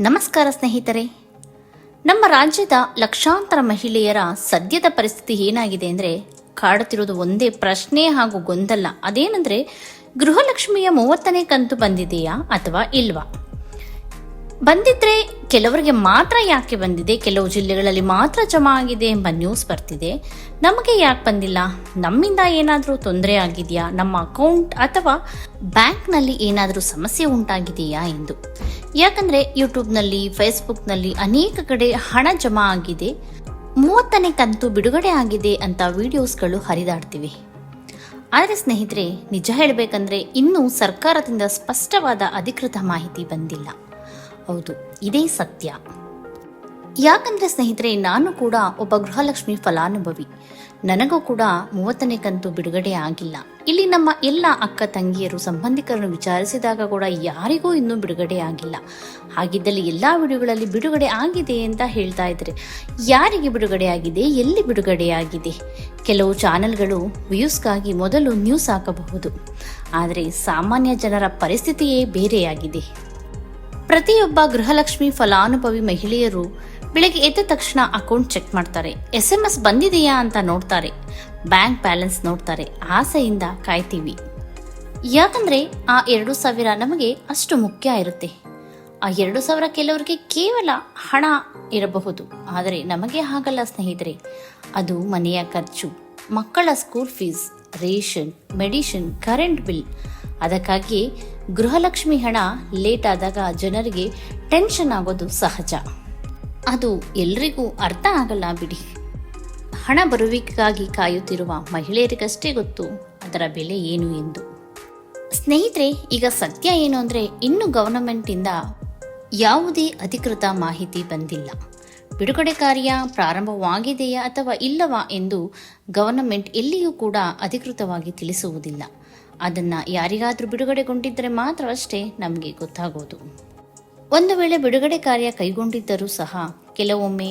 ನಮಸ್ಕಾರ ಸ್ನೇಹಿತರೆ. ನಮ್ಮ ರಾಜ್ಯದ ಲಕ್ಷಾಂತರ ಮಹಿಳೆಯರ ಸದ್ಯದ ಪರಿಸ್ಥಿತಿ ಏನಾಗಿದೆ ಅಂದರೆ, ಕಾಡುತ್ತಿರೋದು ಒಂದೇ ಪ್ರಶ್ನೆ ಹಾಗೂ ಗೊಂದಲ. ಅದೇನೆಂದರೆ, ಗೃಹಲಕ್ಷ್ಮಿಯ 30ನೇ ಕಂತು ಬಂದಿದೆಯಾ ಅಥವಾ ಇಲ್ವಾ? ಬಂದಿದ್ರೆ ಕೆಲವರಿಗೆ ಮಾತ್ರ ಯಾಕೆ ಬಂದಿದೆ, ಕೆಲವು ಜಿಲ್ಲೆಗಳಲ್ಲಿ ಮಾತ್ರ ಜಮಾ ಆಗಿದೆ ಎಂಬ ನ್ಯೂಸ್ ಬರ್ತಿದೆ. ನಮಗೆ ಯಾಕೆ ಬಂದಿಲ್ಲ? ನಮ್ಮಿಂದ ಏನಾದರೂ ತೊಂದರೆ ಆಗಿದೆಯಾ? ನಮ್ಮ ಅಕೌಂಟ್ ಅಥವಾ ಬ್ಯಾಂಕ್ನಲ್ಲಿ ಏನಾದರೂ ಸಮಸ್ಯೆ ಉಂಟಾಗಿದೆಯಾ ಎಂದು. ಯಾಕಂದ್ರೆ ಯೂಟ್ಯೂಬ್ನಲ್ಲಿ, ಫೇಸ್ಬುಕ್ನಲ್ಲಿ ಅನೇಕ ಕಡೆ ಹಣ ಜಮಾ ಆಗಿದೆ, 30ನೇ ಕಂತು ಬಿಡುಗಡೆ ಆಗಿದೆ ಅಂತ ವಿಡಿಯೋಸ್ಗಳು ಹರಿದಾಡ್ತಿವೆ. ಆದರೆ ಸ್ನೇಹಿತರೆ, ನಿಜ ಹೇಳಬೇಕಂದ್ರೆ ಇನ್ನೂ ಸರ್ಕಾರದಿಂದ ಸ್ಪಷ್ಟವಾದ ಅಧಿಕೃತ ಮಾಹಿತಿ ಬಂದಿಲ್ಲ. ಹೌದು, ಇದೇ ಸತ್ಯ. ಯಾಕಂದ್ರೆ ಸ್ನೇಹಿತರೆ, ನಾನು ಕೂಡ ಒಬ್ಬ ಗೃಹಲಕ್ಷ್ಮಿ ಫಲಾನುಭವಿ. ನನಗೂ ಕೂಡ 30ನೇ ಕಂತು ಬಿಡುಗಡೆ ಆಗಿಲ್ಲ. ಇಲ್ಲಿ ನಮ್ಮ ಎಲ್ಲ ಅಕ್ಕ ತಂಗಿಯರು, ಸಂಬಂಧಿಕರನ್ನು ವಿಚಾರಿಸಿದಾಗ ಕೂಡ ಯಾರಿಗೂ ಇನ್ನೂ ಬಿಡುಗಡೆ ಆಗಿಲ್ಲ. ಹಾಗಿದ್ದಲ್ಲಿ ಎಲ್ಲ ವಿಡಿಯೋಗಳಲ್ಲಿ ಬಿಡುಗಡೆ ಆಗಿದೆ ಅಂತ ಹೇಳ್ತಾ ಇದ್ದಾರೆ. ಯಾರಿಗೆ ಬಿಡುಗಡೆ ಆಗಿದೆ, ಎಲ್ಲಿ ಬಿಡುಗಡೆ ಆಗಿದೆ? ಕೆಲವು ಚಾನೆಲ್ಗಳು ವ್ಯೂಸ್ಗಾಗಿ ಮೊದಲು ನ್ಯೂಸ್ ಹಾಕಬಹುದು, ಆದರೆ ಸಾಮಾನ್ಯ ಜನರ ಪರಿಸ್ಥಿತಿಯೇ ಬೇರೆಯಾಗಿದೆ. ಪ್ರತಿಯೊಬ್ಬ ಗೃಹಲಕ್ಷ್ಮಿ ಫಲಾನುಭವಿ ಮಹಿಳೆಯರು ಬೆಳಗ್ಗೆ ಎದ್ದ ತಕ್ಷಣ ಅಕೌಂಟ್ ಚೆಕ್ ಮಾಡ್ತಾರೆ, SMS ಬಂದಿದೆಯಾ ಅಂತ ನೋಡ್ತಾರೆ, ಬ್ಯಾಂಕ್ ಬ್ಯಾಲೆನ್ಸ್ ನೋಡ್ತಾರೆ, ಆಸೆಯಿಂದ ಕಾಯ್ತೀವಿ. ಯಾಕಂದ್ರೆ ಆ 2,000 ನಮಗೆ ಅಷ್ಟು ಮುಖ್ಯ ಇರುತ್ತೆ. ಆ 2,000 ಕೆಲವರಿಗೆ ಕೇವಲ ಹಣ ಇರಬಹುದು, ಆದರೆ ನಮಗೆ ಹಾಗಲ್ಲ ಸ್ನೇಹಿತರೆ. ಅದು ಮನೆಯ ಖರ್ಚು, ಮಕ್ಕಳ school fees, ration, medicine, current bill. ಅದಕ್ಕಾಗಿ ಗೃಹಲಕ್ಷ್ಮಿ ಹಣ ಲೇಟ್ ಆದಾಗ ಜನರಿಗೆ ಟೆನ್ಷನ್ ಆಗೋದು ಸಹಜ. ಅದು ಎಲ್ರಿಗೂ ಅರ್ಥ ಆಗಲ್ಲ ಬಿಡಿ. ಹಣ ಬರುವಿಕೆಗಾಗಿ ಕಾಯುತ್ತಿರುವ ಮಹಿಳೆಯರಿಗಷ್ಟೇ ಗೊತ್ತು ಅದರ ಬೆಲೆ ಏನು ಎಂದು. ಸ್ನೇಹಿತರೆ, ಈಗ ಸತ್ಯ ಏನು ಅಂದರೆ, ಇನ್ನು ಗವರ್ನಮೆಂಟಿಂದ ಯಾವುದೇ ಅಧಿಕೃತ ಮಾಹಿತಿ ಬಂದಿಲ್ಲ. ಬಿಡುಗಡೆ ಕಾರ್ಯ ಪ್ರಾರಂಭವಾಗಿದೆಯಾ ಅಥವಾ ಇಲ್ಲವಾ ಎಂದು ಗವರ್ನಮೆಂಟ್ ಎಲ್ಲಿಯೂ ಕೂಡ ಅಧಿಕೃತವಾಗಿ ತಿಳಿಸುವುದಿಲ್ಲ. ಅದನ್ನು ಯಾರಿಗಾದರೂ ಬಿಡುಗಡೆಗೊಂಡಿದ್ದರೆ ಮಾತ್ರವಷ್ಟೇ ನಮಗೆ ಗೊತ್ತಾಗೋದು. ಒಂದು ವೇಳೆ ಬಿಡುಗಡೆ ಕಾರ್ಯ ಕೈಗೊಂಡಿದ್ದರೂ ಸಹ ಕೆಲವೊಮ್ಮೆ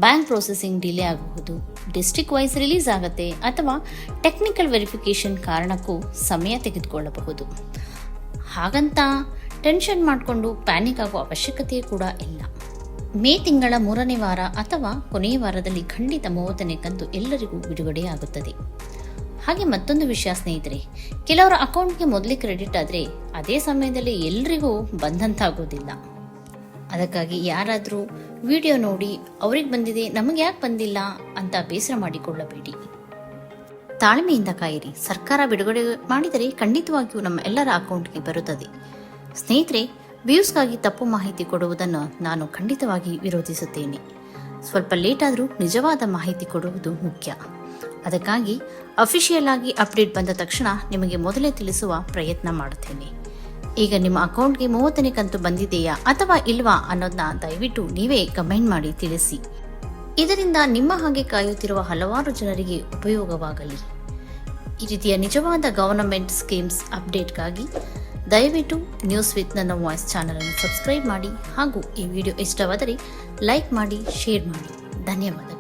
ಬ್ಯಾಂಕ್ ಪ್ರೊಸೆಸಿಂಗ್ ಡಿಲೇ ಆಗಬಹುದು, ಡಿಸ್ಟ್ರಿಕ್ಟ್ ವೈಸ್ ರಿಲೀಸ್ ಆಗುತ್ತೆ, ಅಥವಾ ಟೆಕ್ನಿಕಲ್ ವೆರಿಫಿಕೇಶನ್ ಕಾರಣಕ್ಕೂ ಸಮಯ ತೆಗೆದುಕೊಳ್ಳಬಹುದು. ಹಾಗಂತ ಟೆನ್ಷನ್ ಮಾಡಿಕೊಂಡು ಪ್ಯಾನಿಕ್ ಆಗೋ ಅವಶ್ಯಕತೆ ಕೂಡ ಇಲ್ಲ. ಮೇ ತಿಂಗಳ 3ನೇ ವಾರ ಅಥವಾ ಕೊನೆಯ ವಾರದಲ್ಲಿ ಖಂಡಿತ 30ನೇ ಕಂತು ಎಲ್ಲರಿಗೂ ಬಿಡುಗಡೆಯಾಗುತ್ತದೆ. ಹಾಗೆ ಮತ್ತೊಂದು ವಿಷಯ ಸ್ನೇಹಿತರೆ, ಕೆಲವರ ಅಕೌಂಟ್ಗೆ ಮೊದಲೇ ಕ್ರೆಡಿಟ್ ಆದರೆ ಅದೇ ಸಮಯದಲ್ಲಿ ಎಲ್ರಿಗೂ ಬಂದಂತಾಗೋದಿಲ್ಲ. ಅದಕ್ಕಾಗಿ ಯಾರಾದರೂ ವಿಡಿಯೋ ನೋಡಿ ಅವ್ರಿಗೆ ಬಂದಿದೆ, ನಮಗೆ ಯಾಕೆ ಬಂದಿಲ್ಲ ಅಂತ ಬೇಸರ ಮಾಡಿಕೊಳ್ಳಬೇಡಿ. ತಾಳ್ಮೆಯಿಂದ ಕಾಯಿರಿ. ಸರ್ಕಾರ ಬಿಡುಗಡೆ ಮಾಡಿದರೆ ಖಂಡಿತವಾಗಿಯೂ ನಮ್ಮ ಎಲ್ಲರ ಅಕೌಂಟ್ಗೆ ಬರುತ್ತದೆ. ಸ್ನೇಹಿತರೆ, ವ್ಯೂಸ್ಗಾಗಿ ತಪ್ಪು ಮಾಹಿತಿ ಕೊಡುವುದನ್ನು ನಾನು ಖಂಡಿತವಾಗಿ ವಿರೋಧಿಸುತ್ತೇನೆ. ಸ್ವಲ್ಪ ಲೇಟ್ ಆದರೂ ನಿಜವಾದ ಮಾಹಿತಿ ಕೊಡುವುದು ಮುಖ್ಯ. ಅದಕ್ಕಾಗಿ ಅಫಿಷಿಯಲ್ ಆಗಿ ಅಪ್ಡೇಟ್ ಬಂದ ತಕ್ಷಣ ನಿಮಗೆ ಮೊದಲೇ ತಿಳಿಸುವ ಪ್ರಯತ್ನ ಮಾಡುತ್ತೇನೆ. ಈಗ ನಿಮ್ಮ ಅಕೌಂಟ್ಗೆ 30ನೇ ಕಂತು ಬಂದಿದೆಯಾ ಅಥವಾ ಇಲ್ವಾ ಅನ್ನೋದನ್ನ ದಯವಿಟ್ಟು ನೀವೇ ಕಮೆಂಟ್ ಮಾಡಿ ತಿಳಿಸಿ. ಇದರಿಂದ ನಿಮ್ಮ ಹಾಗೆ ಕಾಯುತ್ತಿರುವ ಹಲವಾರು ಜನರಿಗೆ ಉಪಯೋಗವಾಗಲಿ. ಈ ರೀತಿಯ ನಿಜವಾದ ಗವರ್ನಮೆಂಟ್ ಸ್ಕೀಮ್ಸ್ ಅಪ್ಡೇಟ್ಗಾಗಿ ದಯವಿಟ್ಟು ನ್ಯೂಸ್ ವಿತ್ ನನ್ನ ವಾಯ್ಸ್ ಚಾನಲ್ ಅನ್ನು ಸಬ್ಸ್ಕ್ರೈಬ್ ಮಾಡಿ, ಹಾಗೂ ಈ ವಿಡಿಯೋ ಇಷ್ಟವಾದರೆ ಲೈಕ್ ಮಾಡಿ, ಶೇರ್ ಮಾಡಿ. ಧನ್ಯವಾದ.